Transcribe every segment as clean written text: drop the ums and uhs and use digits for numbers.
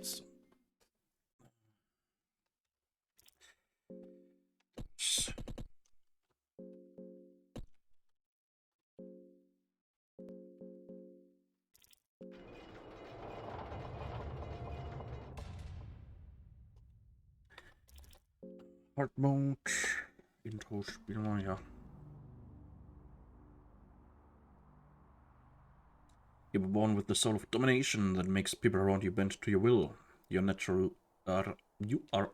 So. Hard Mode, Intro spielen wir, ja. You were born with the soul of domination that makes people around you bend to your will. You are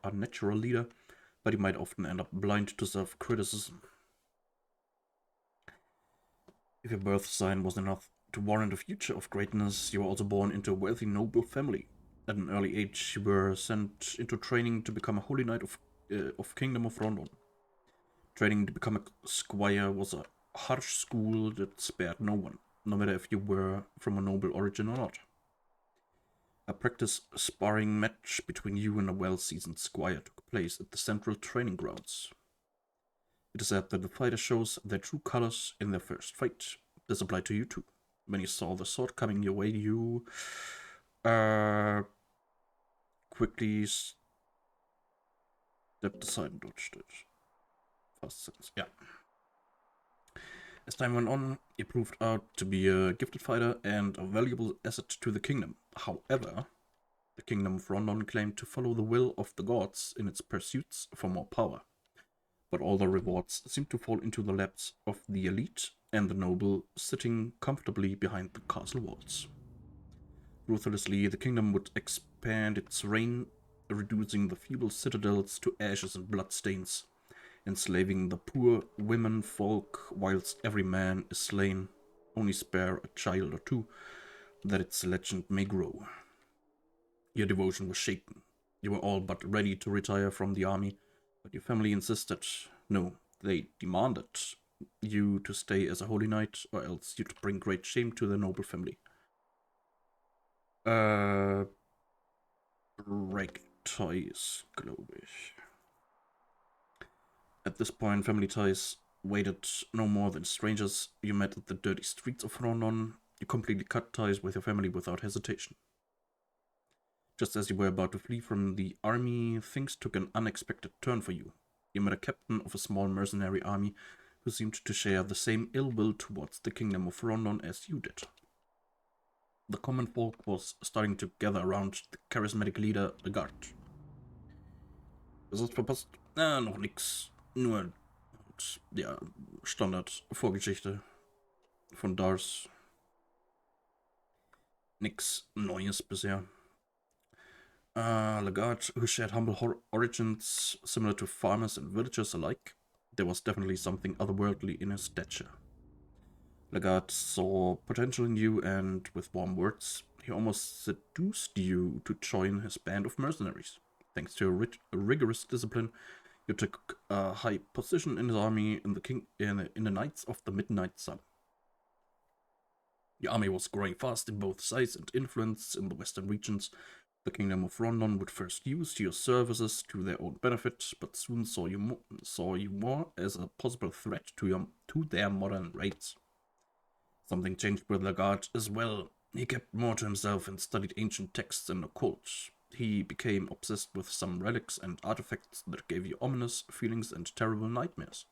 a natural leader, but you might often end up blind to self-criticism. If your birth sign was enough to warrant a future of greatness, you were also born into a wealthy, noble family. At an early age, you were sent into training to become a holy knight of Kingdom of Rondon. Training to become a squire was a harsh school that spared no one, no matter if you were from a noble origin or not. A practice sparring match between you and a well-seasoned squire took place at the central training grounds. It is said that the fighter shows their true colors in their first fight. This applied to you too. When you saw the sword coming your way, you quickly stepped aside and dodged it. Fast sentence, yeah. As time went on, you proved out to be a gifted fighter and a valuable asset to the kingdom. However, the Kingdom of Rondon claimed to follow the will of the gods in its pursuits for more power. But all the rewards seemed to fall into the laps of the elite and the noble sitting comfortably behind the castle walls. Ruthlessly, the kingdom would expand its reign, reducing the feeble citadels to ashes and bloodstains, enslaving the poor women folk whilst every man is slain. Only spare a child or two, that its legend may grow. Your devotion was shaken. You were all but ready to retire from the army, but your family insisted. No, they demanded you to stay as a holy knight, or else you'd bring great shame to the noble family. Break ties, glaube ich. At this point, family ties waited no more than strangers you met at the dirty streets of Rondon. You completely cut ties with your family without hesitation. Just as you were about to flee from the army, things took an unexpected turn for you. You met a captain of a small mercenary army who seemed to share the same ill will towards the Kingdom of Rondon as you did. The common folk was starting to gather around the charismatic leader, the guard. Was das verpasst? Noch nix. Nur, ja, Standard-Vorgeschichte von Dars. Nix Neues bisher. Lagarde, who shared humble origins similar to farmers and villagers alike, there was definitely something otherworldly in his stature. Lagarde saw potential in you, and with warm words, he almost seduced you to join his band of mercenaries. Thanks to a rigorous discipline, you took a high position in his army in the Knights of the Midnight Sun. The army was growing fast in both size and influence in the western regions. The Kingdom of Rondon would first use your services to their own benefit, but soon saw you more as a possible threat to their modern raids. Something changed with Lagarde as well. He kept more to himself and studied ancient texts and occult. He became obsessed with some relics and artifacts that gave you ominous feelings and terrible nightmares.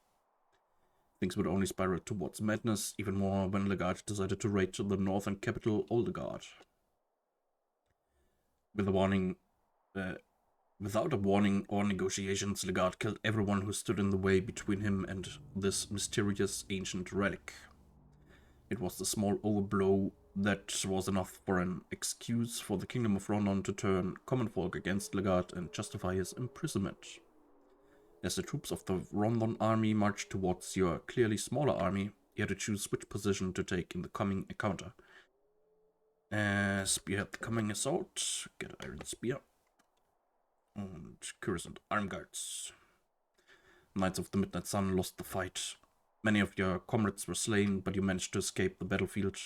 Things would only spiral towards madness even more when Lagarde decided to raid the northern capital, Oldegard. Without a warning or negotiations, Lagarde killed everyone who stood in the way between him and this mysterious ancient relic. It was the small overblow that was enough for an excuse for the Kingdom of Rondon to turn common folk against Lagarde and justify his imprisonment. As the troops of the Rondon army marched towards your clearly smaller army, you had to choose which position to take in the coming encounter. Spearhead the coming assault, get Iron Spear, and Cuirassed Arm Guards. Knights of the Midnight Sun lost the fight. Many of your comrades were slain, but you managed to escape the battlefield.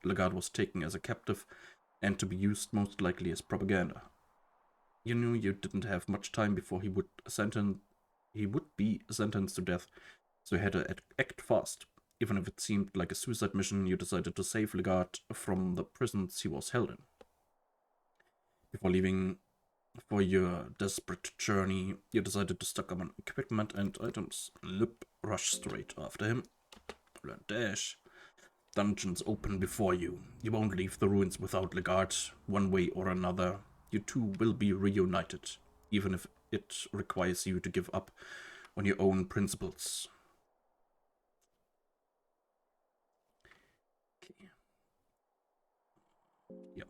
Lagarde was taken as a captive and to be used most likely as propaganda. You knew you didn't have much time before he would be sentenced to death, so you had to act fast. Even if it seemed like a suicide mission, you decided to save Lagarde from the prisons he was held in. Before leaving for your desperate journey, you decided to stock up on equipment and items. Lip rush straight after him. Learn dash. Dungeons open before you. You won't leave the ruins without Legard, one way or another. You two will be reunited, even if it requires you to give up on your own principles. Okay. Yep.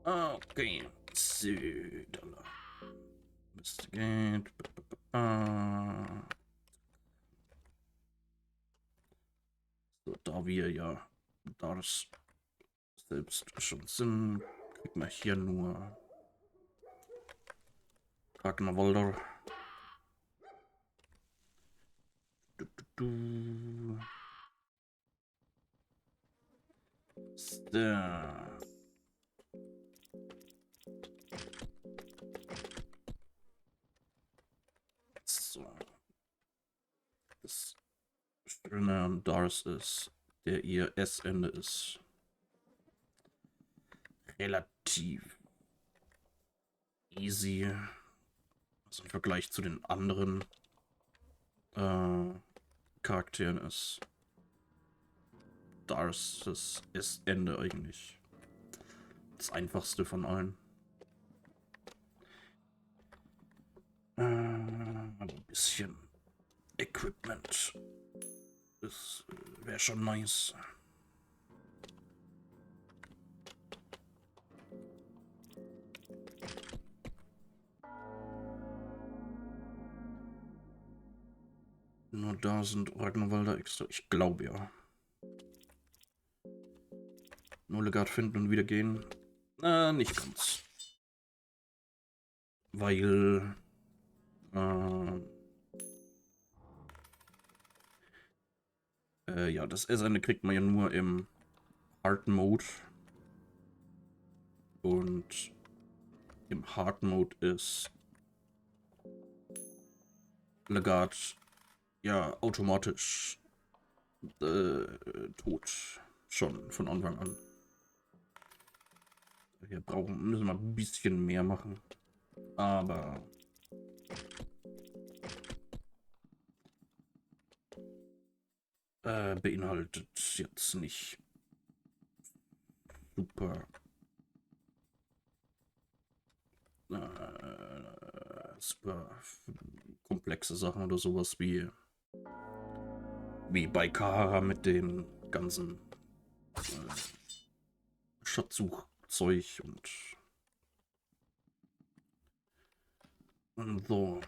Okay, so, investigate. So, da wir ja das selbst schon sind, kriegt man hier nur Ragnar. So. Das Schöne an Dars ist, der ihr S-Ende ist relativ easy. Also im Vergleich zu den anderen Charakteren ist Dars das S-Ende eigentlich das einfachste von allen. Aber ein bisschen Equipment. Das wäre schon nice. Nur da sind Ragnarwalder extra. Ich glaube ja. Nur Legard finden und wieder gehen. Nicht ganz. Weil ja, das S-Ende kriegt man ja nur im Hard Mode. Und im Hard Mode ist Legard ja automatisch tot. Schon von Anfang an. Wir müssen wir ein bisschen mehr machen. Aber beinhaltet jetzt nicht super super komplexe Sachen oder sowas wie bei Kahara mit den ganzen Schatzsuchzeug und so.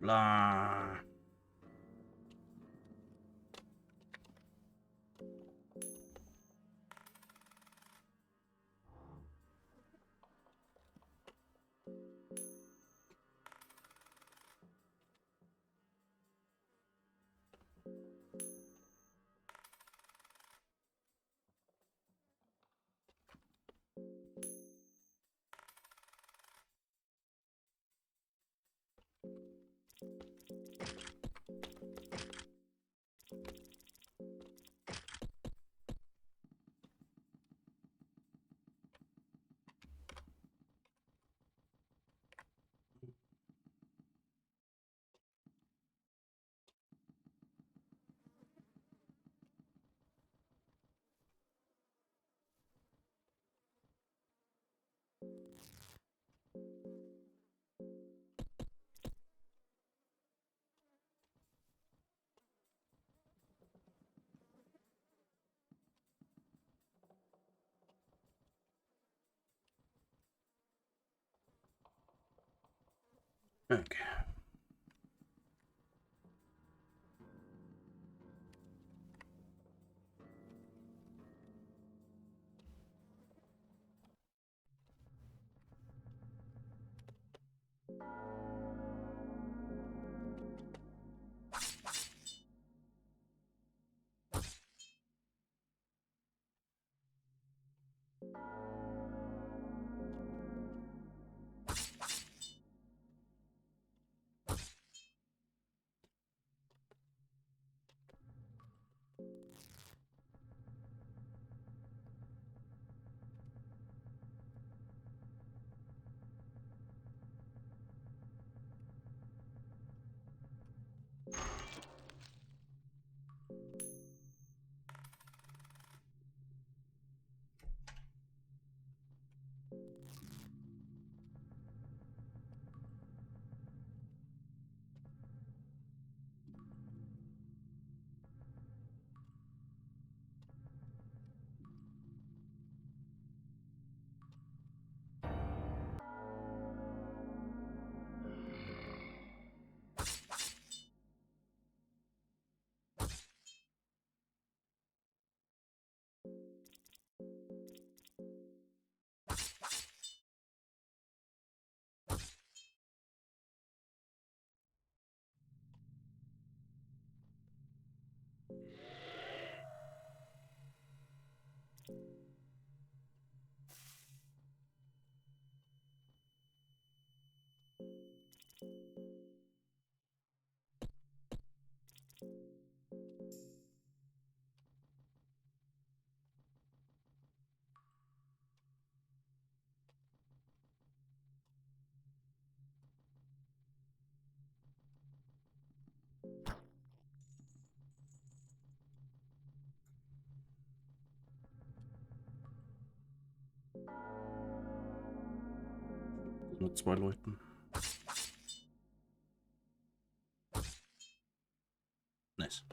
blah. Okay. Nur 2 Leuten. Nice.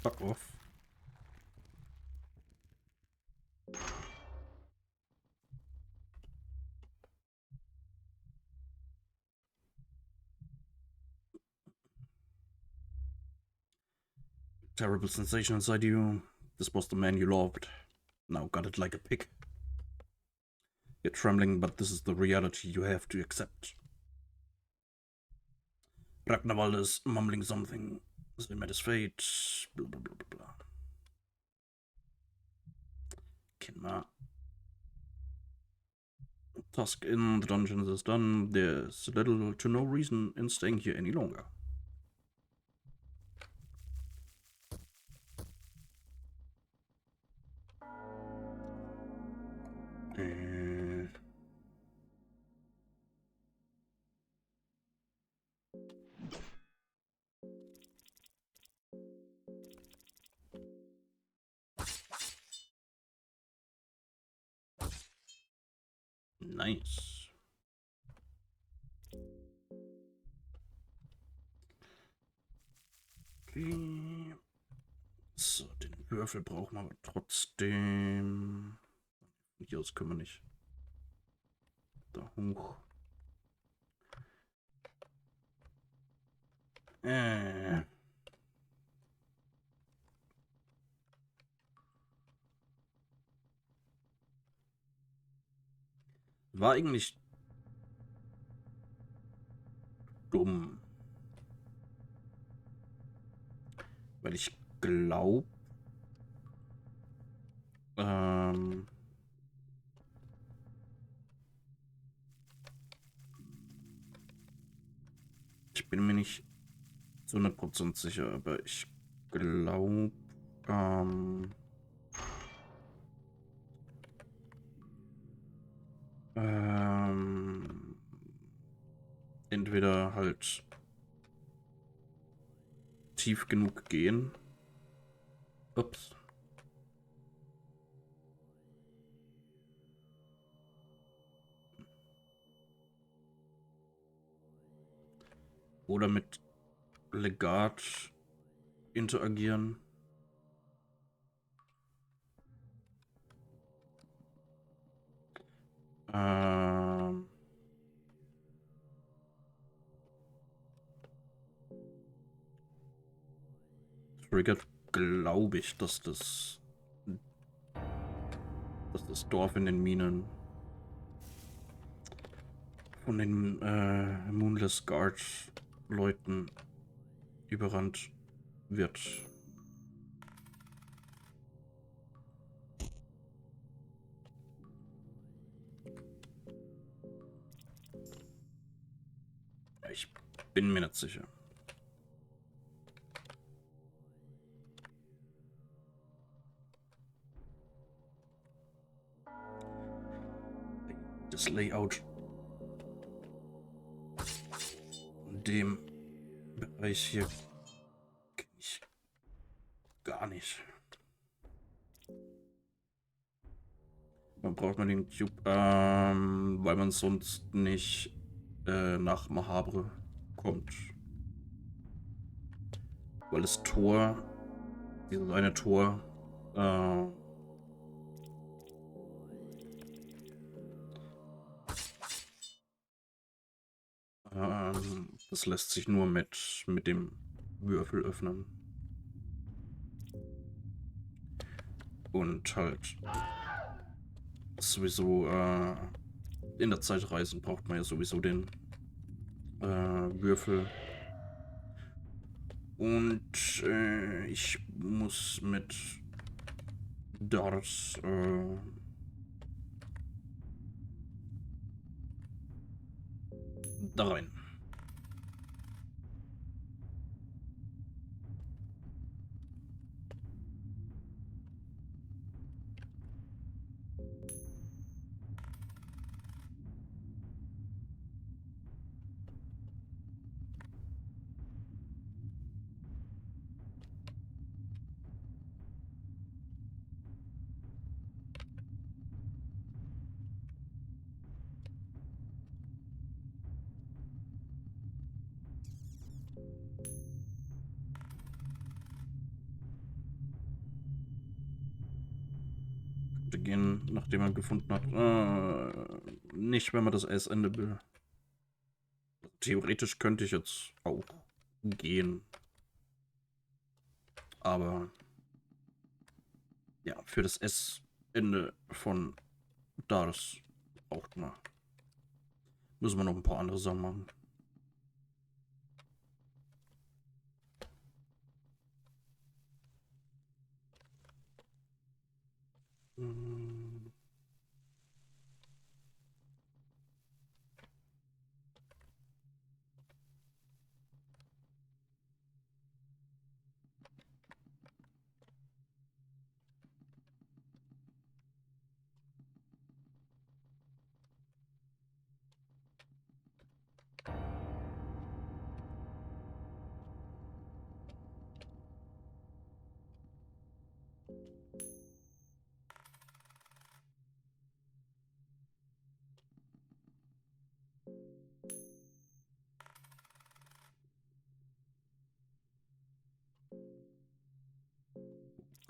Fuck off. terrible sensation inside you. This was the man you loved. Now got it like a pig. You're trembling, but this is the reality you have to accept. Ragnarwald is mumbling something. They met his fate. Blah, blah, blah, blah, blah. Kinma. Task in the dungeons is done. There's little to no reason in staying here any longer. Nice. Okay. So, den Würfel brauchen wir aber trotzdem. Hier aus können wir nicht. Da hoch. War eigentlich dumm. Weil ich glaube, ich bin mir nicht zu 100% sicher, aber ich glaube, entweder halt tief genug gehen. Ups. Oder mit Legat interagieren. Triggert, glaube ich, dass das Dorf in den Minen von den Moonless Guard Leuten überrannt wird. Ich bin mir nicht sicher. Das Layout in dem Bereich hier kenne ich gar nicht. Man braucht man den Cube, weil man sonst nicht nach Mahabre kommt. Weil das Tor, dieses eine Tor, das lässt sich nur mit dem Würfel öffnen. Und halt sowieso in der Zeitreisen braucht man ja sowieso den Würfel. Und ich muss mit dort da rein. Gehen, nachdem man gefunden hat. Nicht, wenn man das S-Ende will. Theoretisch könnte ich jetzt auch gehen. Aber ja, für das S-Ende von da, das braucht man. Müssen wir noch ein paar andere Sachen machen.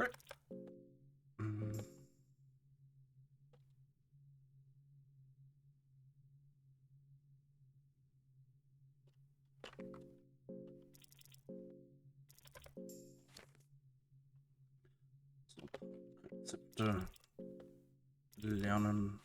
Okay. So, Rezepte lernen.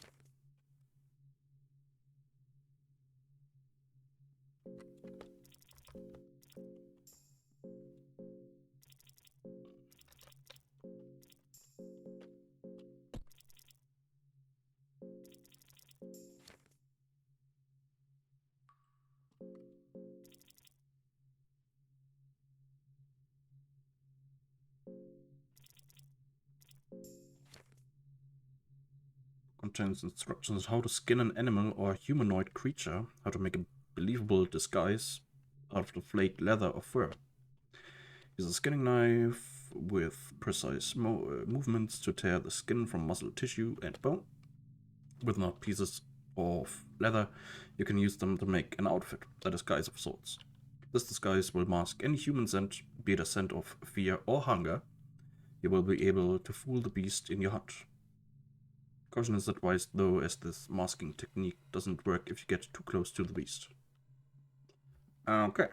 Contains instructions how to skin an animal or humanoid creature, how to make a believable disguise out of the flaked leather or fur. Use a skinning knife with precise movements to tear the skin from muscle tissue and bone. With not pieces of leather, you can use them to make an outfit, a disguise of sorts. This disguise will mask any human scent, be it a scent of fear or hunger. You will be able to fool the beast in your hut. Caution is advised though, as this masking technique doesn't work if you get too close to the beast. Okay.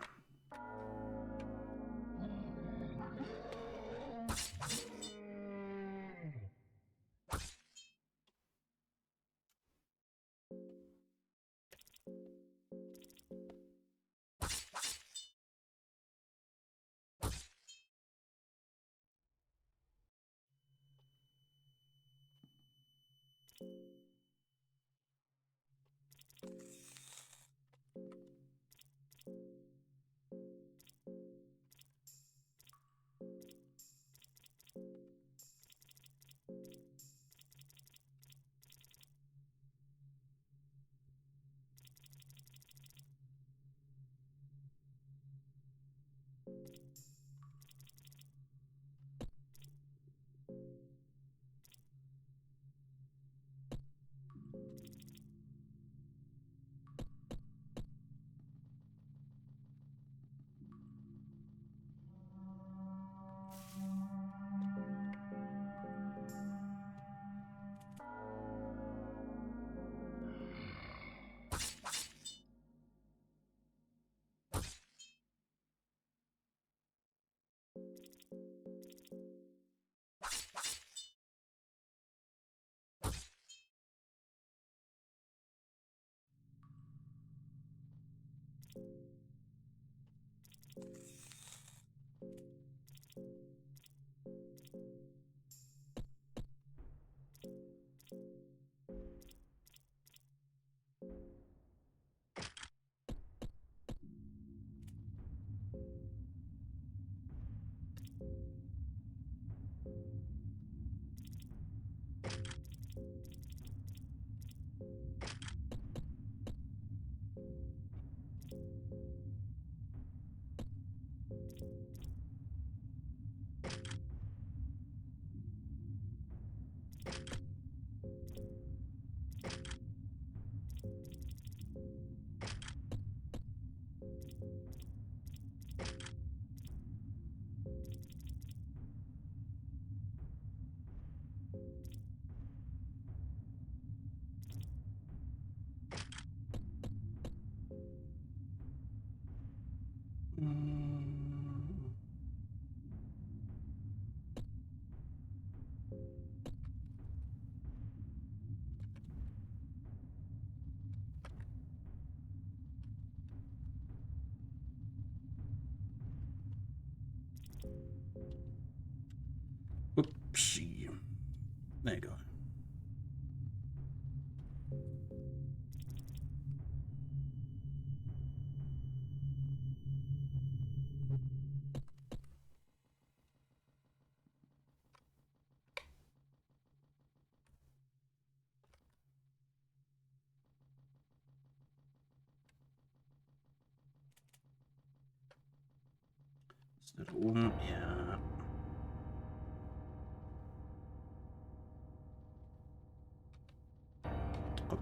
Upsi. Na egal. Ist da oben? Ja. Komm.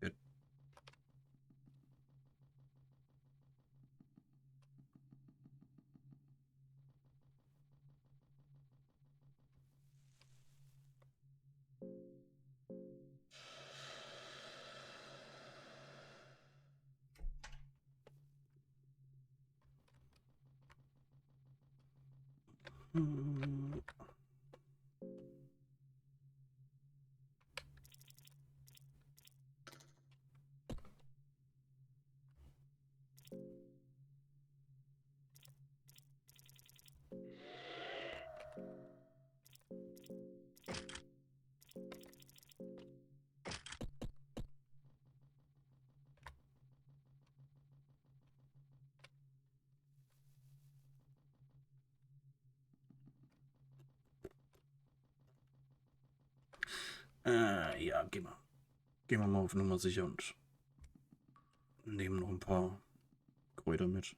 Gut. Hm. Ja, gehen wir. Gehen wir mal auf Nummer sicher und nehmen noch ein paar Kräuter mit.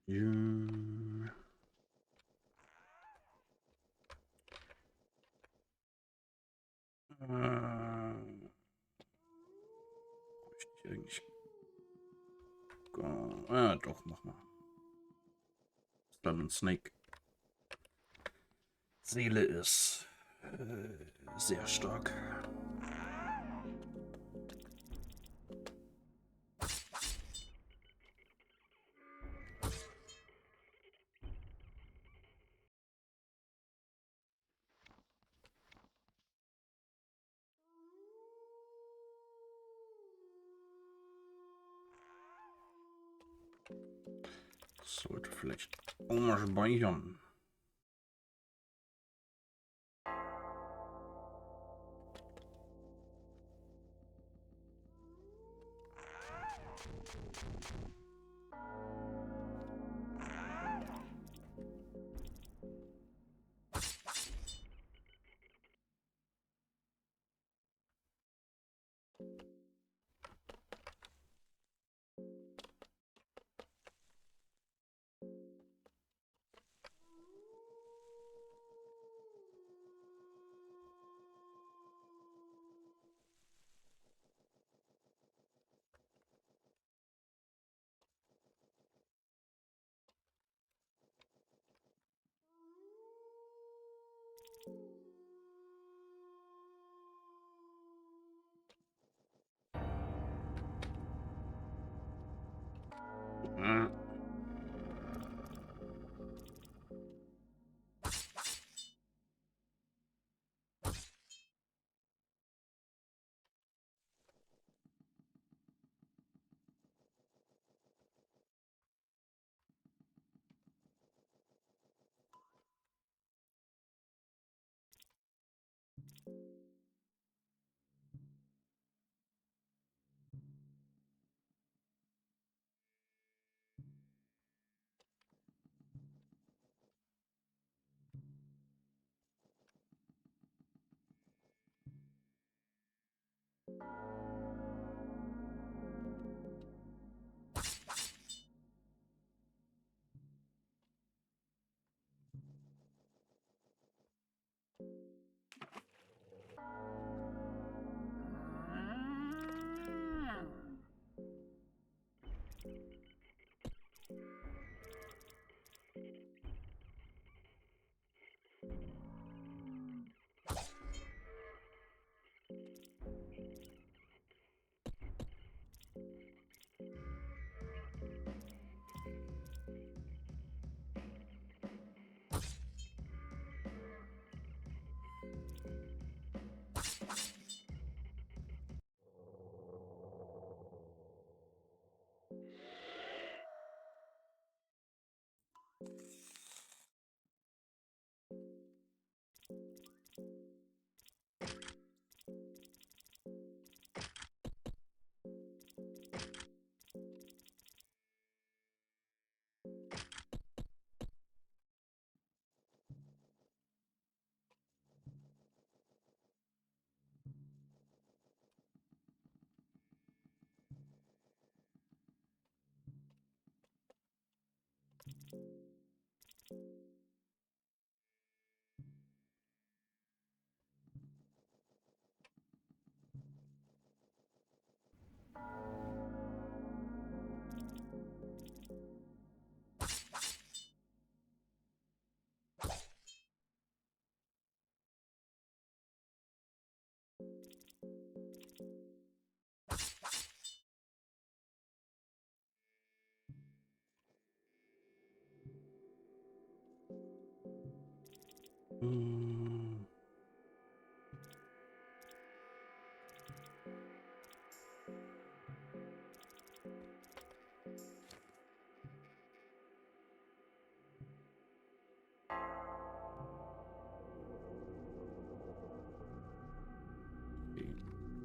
Ja. Ich eigentlich gar. Doch, mach mal. Dann ein Snake. Seele ist sehr stark. Sollte vielleicht auch mal speichern.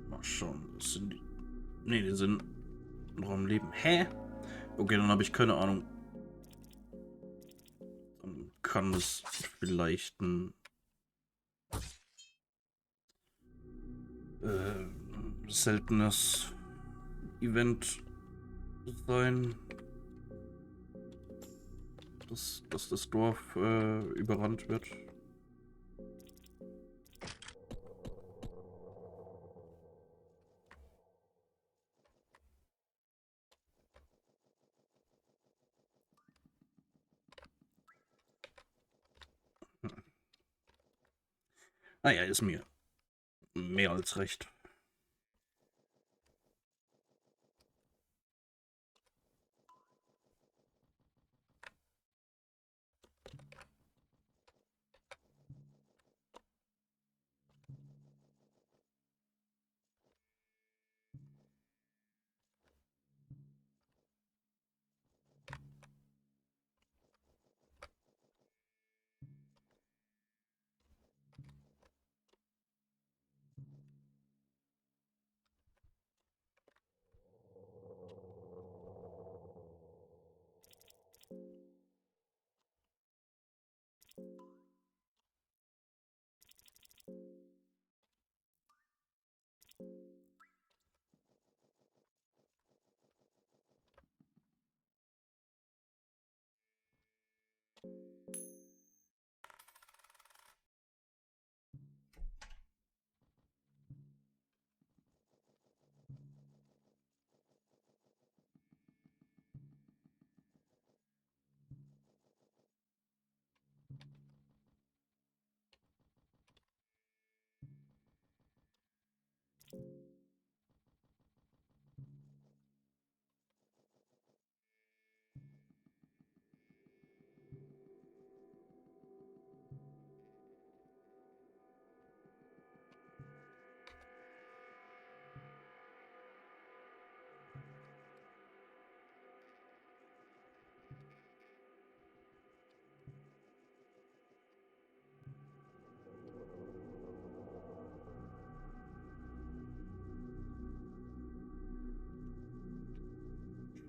Mal schauen, das sind die. Ne, die sind noch am Leben. Hä? Okay, dann habe ich keine Ahnung. Dann kann es vielleicht ein seltenes Event sein, dass das Dorf überrannt wird. Naja, ist mir mehr als recht.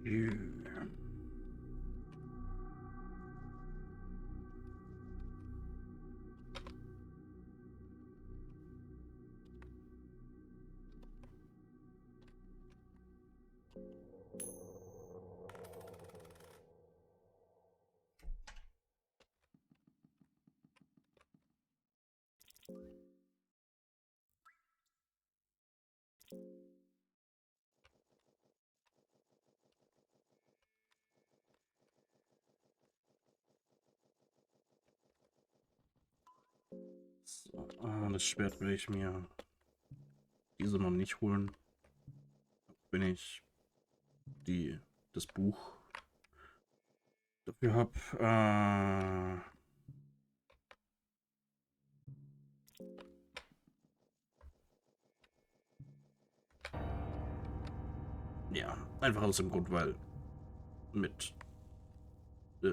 Yeah. So, das Schwert will ich mir diese noch nicht holen, wenn ich das Buch dafür habe. Ja, einfach aus dem Grund, weil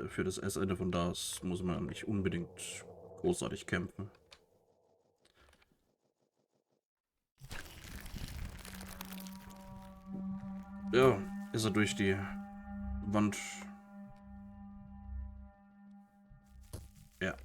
für das Essende von das muss man nicht unbedingt großartig kämpfen. Ja, ist er durch die Wand. Ja.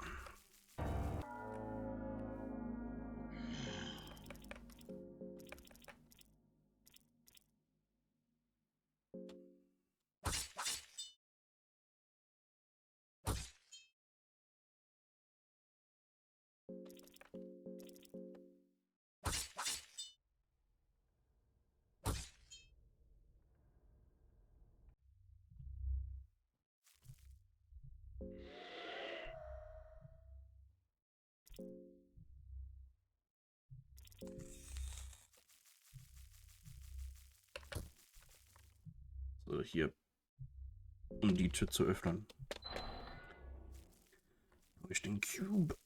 So, hier, um die Tür zu öffnen. Habe ich den Cube.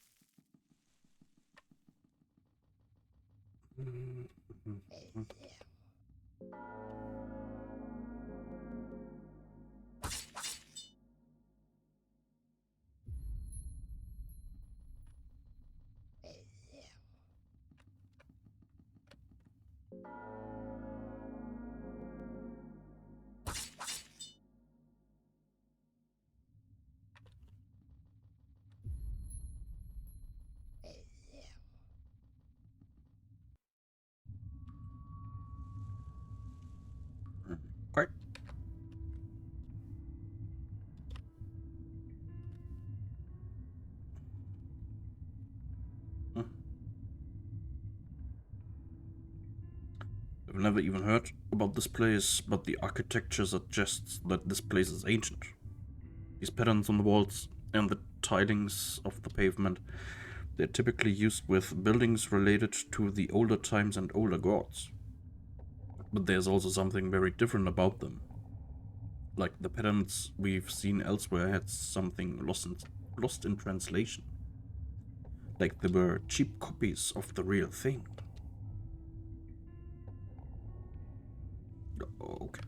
Okay. I've never even heard about this place, but the architecture suggests that this place is ancient. These patterns on the walls and the tilings of the pavement, they're typically used with buildings related to the older times and older gods. But there's also something very different about them. Like the patterns we've seen elsewhere had something lost in translation. Like they were cheap copies of the real thing. Okay.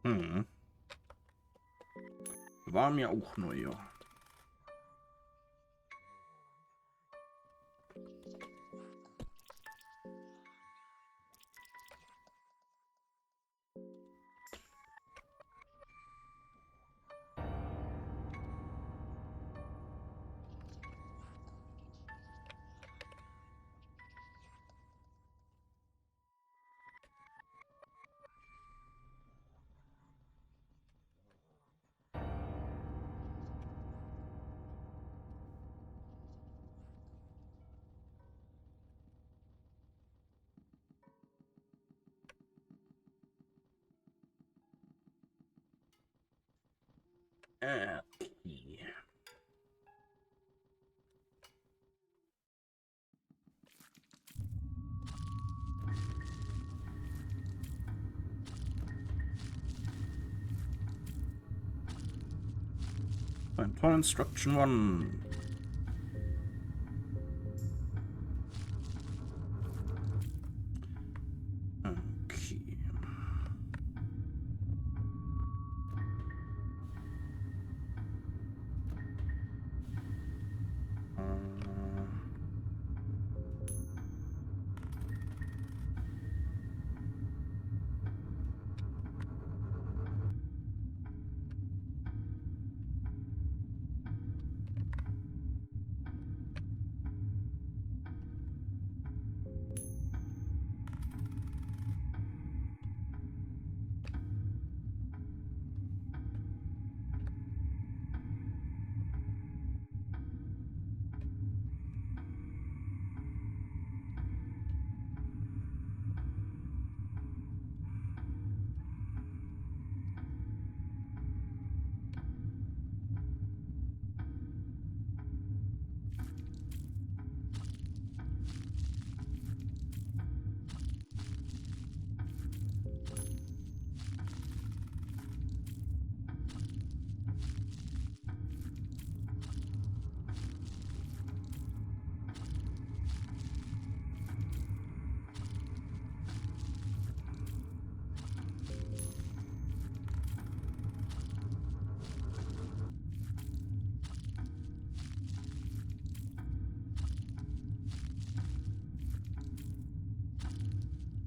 Hm. War mir auch neu, ja. Okay. Fine. Toy instruction 1. Okay.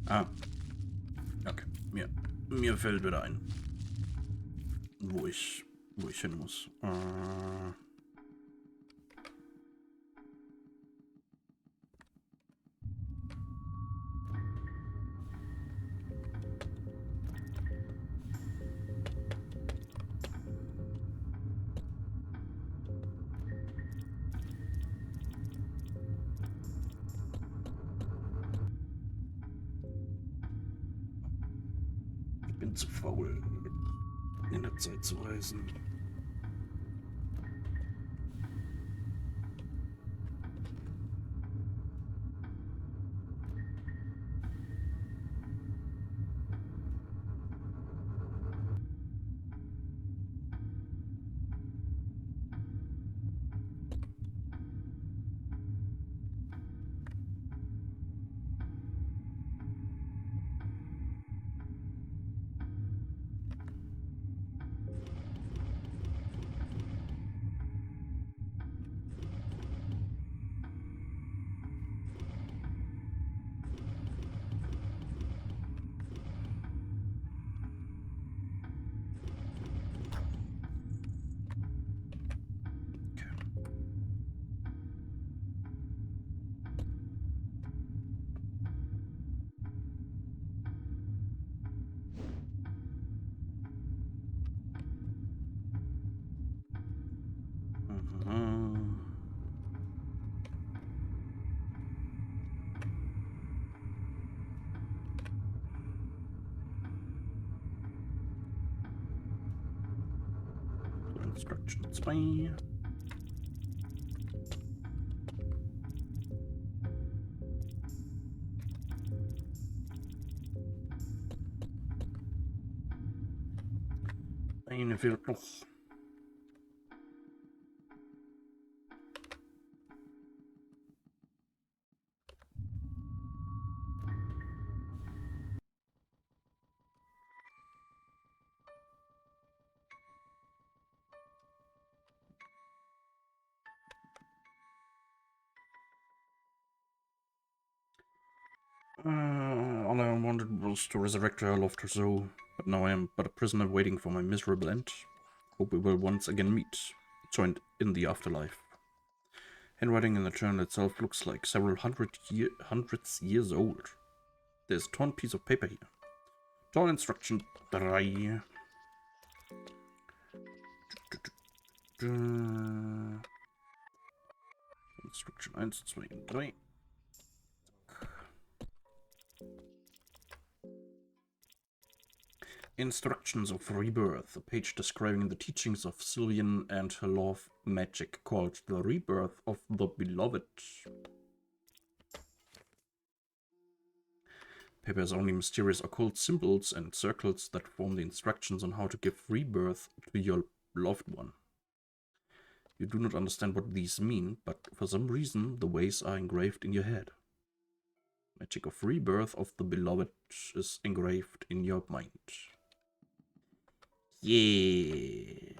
Ah. Okay. Mir fällt wieder ein, wo ich hin muss. Ich bin zu faul, in der Zeit zu reisen. Instruction 2. Eine fehlt noch. All I wanted was to resurrect her, I loved her so, but now I am but a prisoner waiting for my miserable end. Hope we will once again meet, joined in the afterlife. Handwriting in the journal itself looks like several hundreds years old. There's a torn piece of paper here. Torn instruction 3. Instruction 1, 2, 3. Instructions of Rebirth, a page describing the teachings of Sylvian and her love magic called the Rebirth of the Beloved. Paper has only mysterious occult symbols and circles that form the instructions on how to give rebirth to your loved one. You do not understand what these mean, but for some reason the ways are engraved in your head. Magic of rebirth of the beloved is engraved in your mind. Yeah.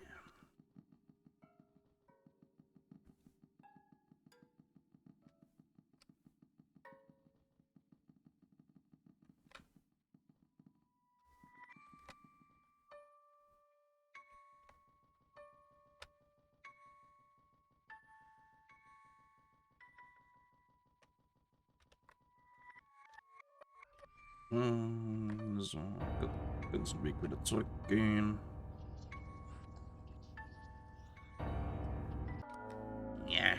So, ganzen Weg wieder zurückgehen. Ja.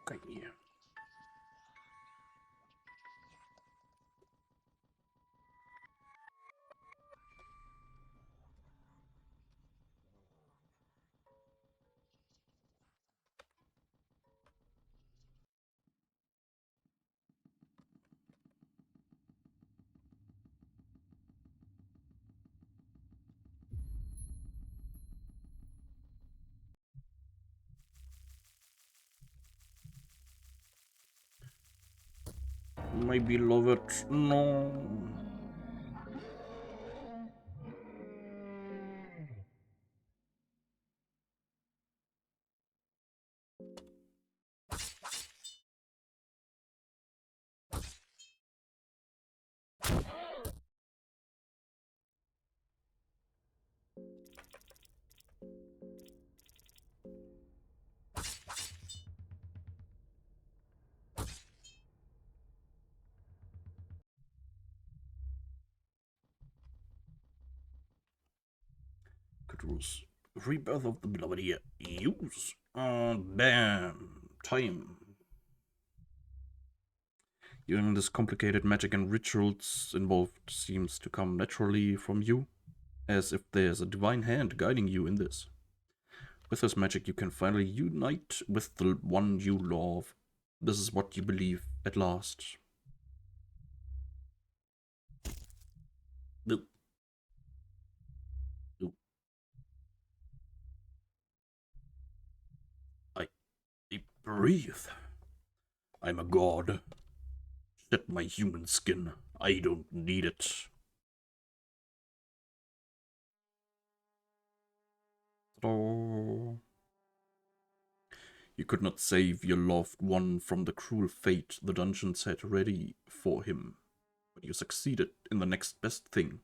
Okay. My beloved, no. Controls. Rebirth of the beloved here. Use. Bam. Time. Using this complicated magic and rituals involved seems to come naturally from you, as if there's a divine hand guiding you in this. With this magic you can finally unite with the one you love. This is what you believe at last. No. No. I breathe. I'm a god. Shed my human skin. I don't need it. Oh. You could not save your loved one from the cruel fate the dungeons had ready for him, but you succeeded in the next best thing,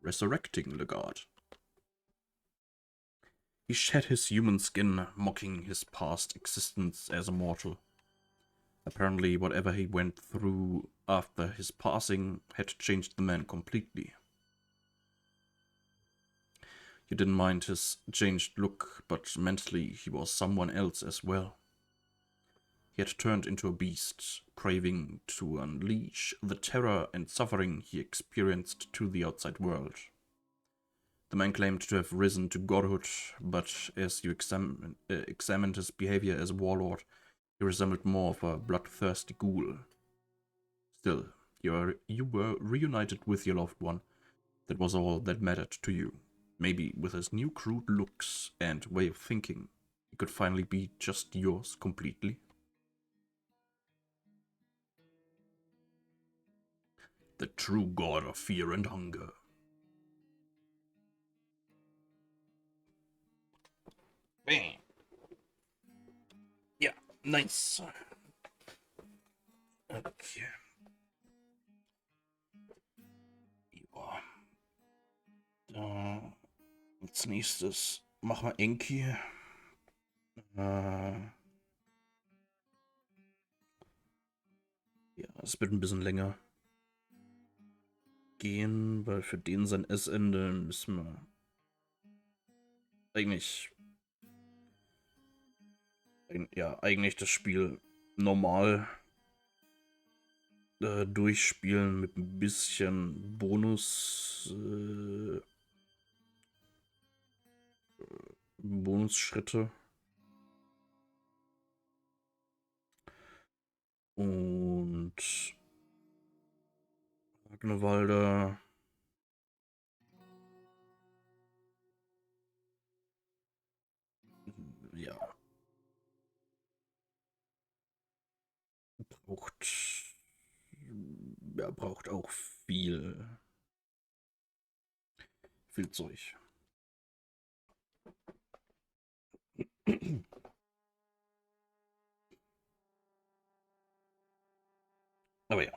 resurrecting the god. He shed his human skin, mocking his past existence as a mortal. Apparently, whatever he went through after his passing had changed the man completely. You didn't mind his changed look, but mentally he was someone else as well. He had turned into a beast, craving to unleash the terror and suffering he experienced to the outside world. The man claimed to have risen to godhood, but as you examined his behavior as a warlord, he resembled more of a bloodthirsty ghoul. Still, you were reunited with your loved one. That was all that mattered to you. Maybe with his new crude looks and way of thinking, he could finally be just yours completely. The true god of fear and hunger. Bam. Yeah, nice. Okay. Als nächstes machen wir Enki. Ja, es wird ein bisschen länger gehen, weil für den sein S-Ende müssen wir eigentlich das Spiel normal durchspielen mit ein bisschen Bonusschritte. Und Ragnewalder. Ja. Braucht auch viel Zeug. Aber ja.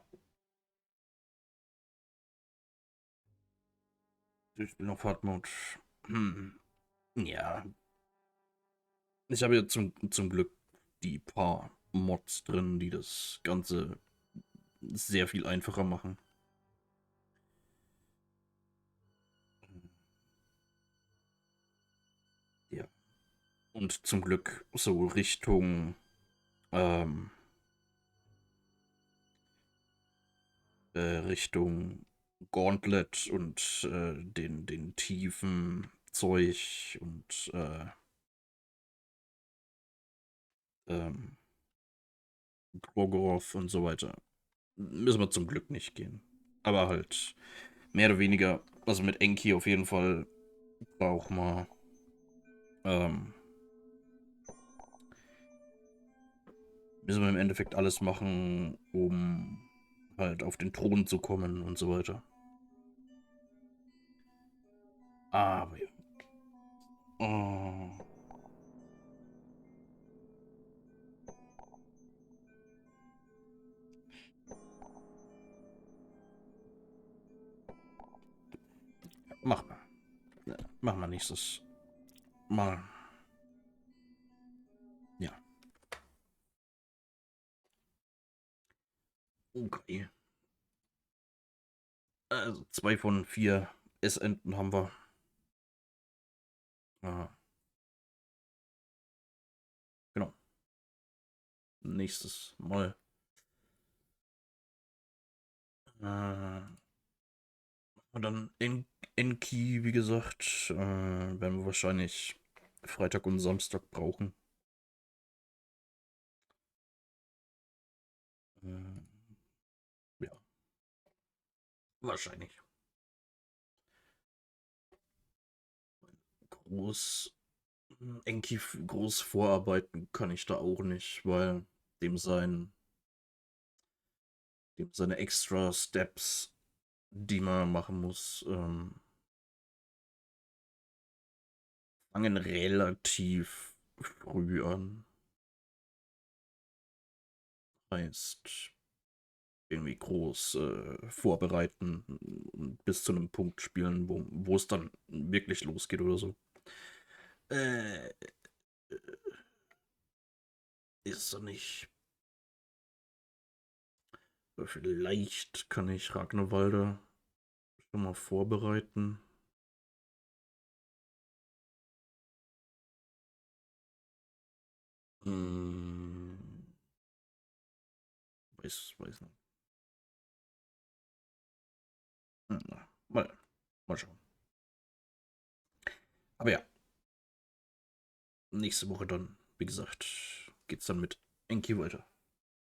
Ich spiele noch Hard Mode. Ja. Ich habe ja zum Glück die paar Mods drin, die das Ganze sehr viel einfacher machen. Ja. Und zum Glück so ähm, Richtung Gauntlet und den tiefen Zeug und ähm, Gorgoroth und so weiter. Müssen wir zum Glück nicht gehen. Aber halt mehr oder weniger, also mit Enki auf jeden Fall braucht man ähm, müssen wir im Endeffekt alles machen, um halt auf den Thron zu kommen und so weiter. Aber ja. Oh. Mach mal. Ja, mach mal nächstes Mal. Ja. Okay. Also 2 von 4 Essenten haben wir. Genau. Nächstes Mal. Und dann Enki, wie gesagt, werden wir wahrscheinlich Freitag und Samstag brauchen. Äh, ja, wahrscheinlich. Groß, Enki groß vorarbeiten kann ich da auch nicht, weil dem sein, dem seine extra Steps, die man machen muss, fangen relativ früh an. Heißt, irgendwie groß vorbereiten und bis zu einem Punkt spielen, wo es dann wirklich losgeht oder so. Äh, ist er nicht. Vielleicht kann ich Ragnarwalder schon mal vorbereiten. Hm, weiß nicht. Hm, mal schauen. Aber ja, nächste Woche dann, wie gesagt, geht's dann mit Enki weiter.